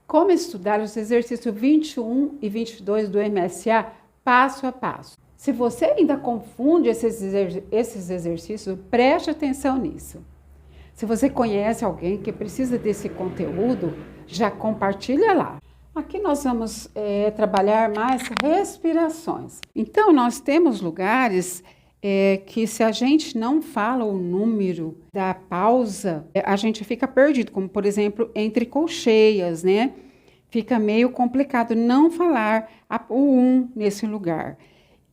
Como estudar os exercícios 21 e 22 do MSA passo a passo. Se você ainda confunde esses exercícios, preste atenção nisso. Se você conhece alguém que precisa desse conteúdo, já compartilha lá. Aqui nós vamos trabalhar mais respirações. Então, nós temos lugares que se a gente não fala o número da pausa, a gente fica perdido, como por exemplo, entre colcheias, né? Fica meio complicado não falar o 1 nesse lugar.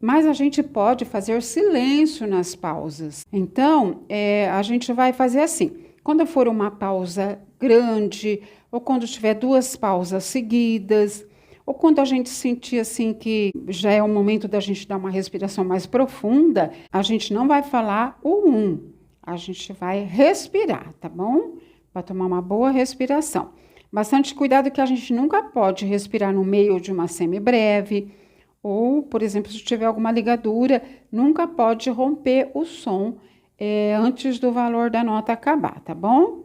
Mas a gente pode fazer silêncio nas pausas. Então, a gente vai fazer assim. Quando for uma pausa grande, ou quando tiver 2 pausas seguidas, ou quando a gente sentir assim que já é o momento da gente dar uma respiração mais profunda, a gente não vai falar o 1. A gente vai respirar, tá bom? Para tomar uma boa respiração. Bastante cuidado que a gente nunca pode respirar no meio de uma semibreve, ou, por exemplo, se tiver alguma ligadura, nunca pode romper o som antes do valor da nota acabar, tá bom?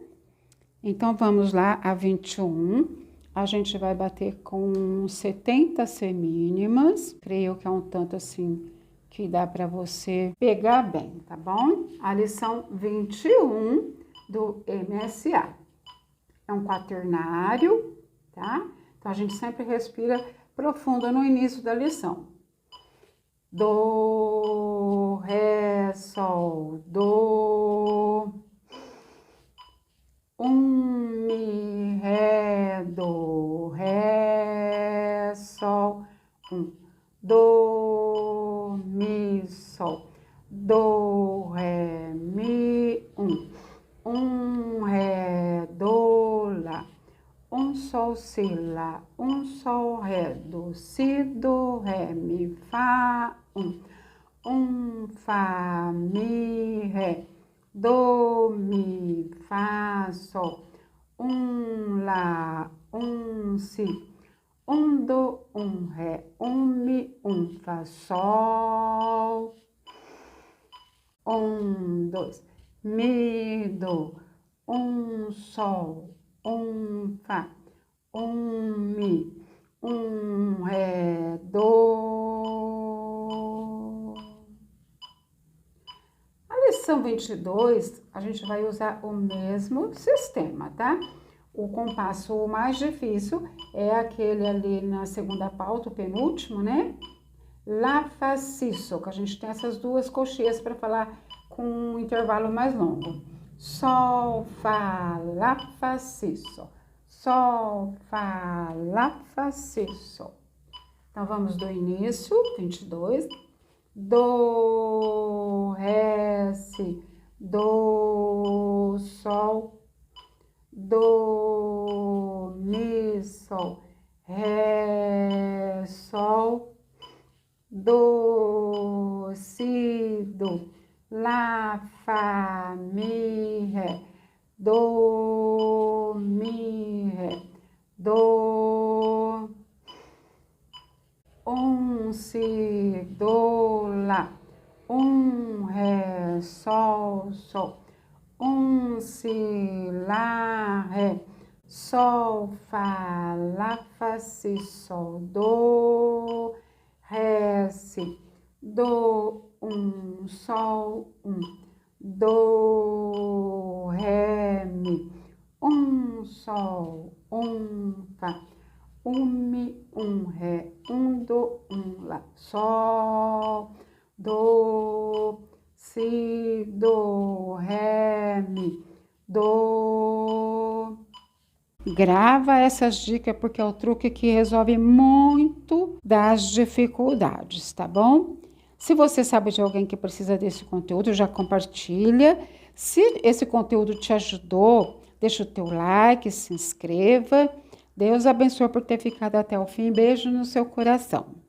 Então, vamos lá, a 21, a gente vai bater com 70 semínimas, creio que é um tanto assim que dá para você pegar bem, tá bom? A lição 21 do MSA. É um quaternário, tá? Então, a gente sempre respira profundo no início da lição. Do, ré, sol, do. Mi, ré, do, ré, sol. Do, mi, sol. Do, ré, mi, ré, do, lá. Sol, si, lá. Sol, ré, do, si, do, ré, mi, fá, fá, mi, ré. Do, mi, fá, sol. Lá, si. Do, ré, mi, fá, sol. 2, mi, do. Sol. Fá. Mi. Ré, do. A lição 22, a gente vai usar o mesmo sistema, tá? O compasso mais difícil é aquele ali na segunda pauta, o penúltimo, né? Lá, fá, si, sol, que a gente tem essas 2 cocheias para falar com um intervalo mais longo. Sol, fá, lá, fá, si, sol. Sol, fá, lá, fá, si, sol. Então, vamos do início, 22. Do, ré, si, do, sol, do, mi, sol, ré, sol, do, si, do, lá, fá, mi, ré, do, mi, ré, do, si, do, lá, ré, sol, sol, si, lá, ré, sol, fá, lá, fá, si, sol, do, ré, si, do, sol, do, ré, mi, sol, fá, mi, ré, do, lá, sol, do, si, do, ré, mi, do. Grava essas dicas porque é o truque que resolve muito das dificuldades, tá bom? Se você sabe de alguém que precisa desse conteúdo, já compartilha. Se esse conteúdo te ajudou, deixa o teu like, se inscreva. Deus abençoe por ter ficado até o fim. Beijo no seu coração.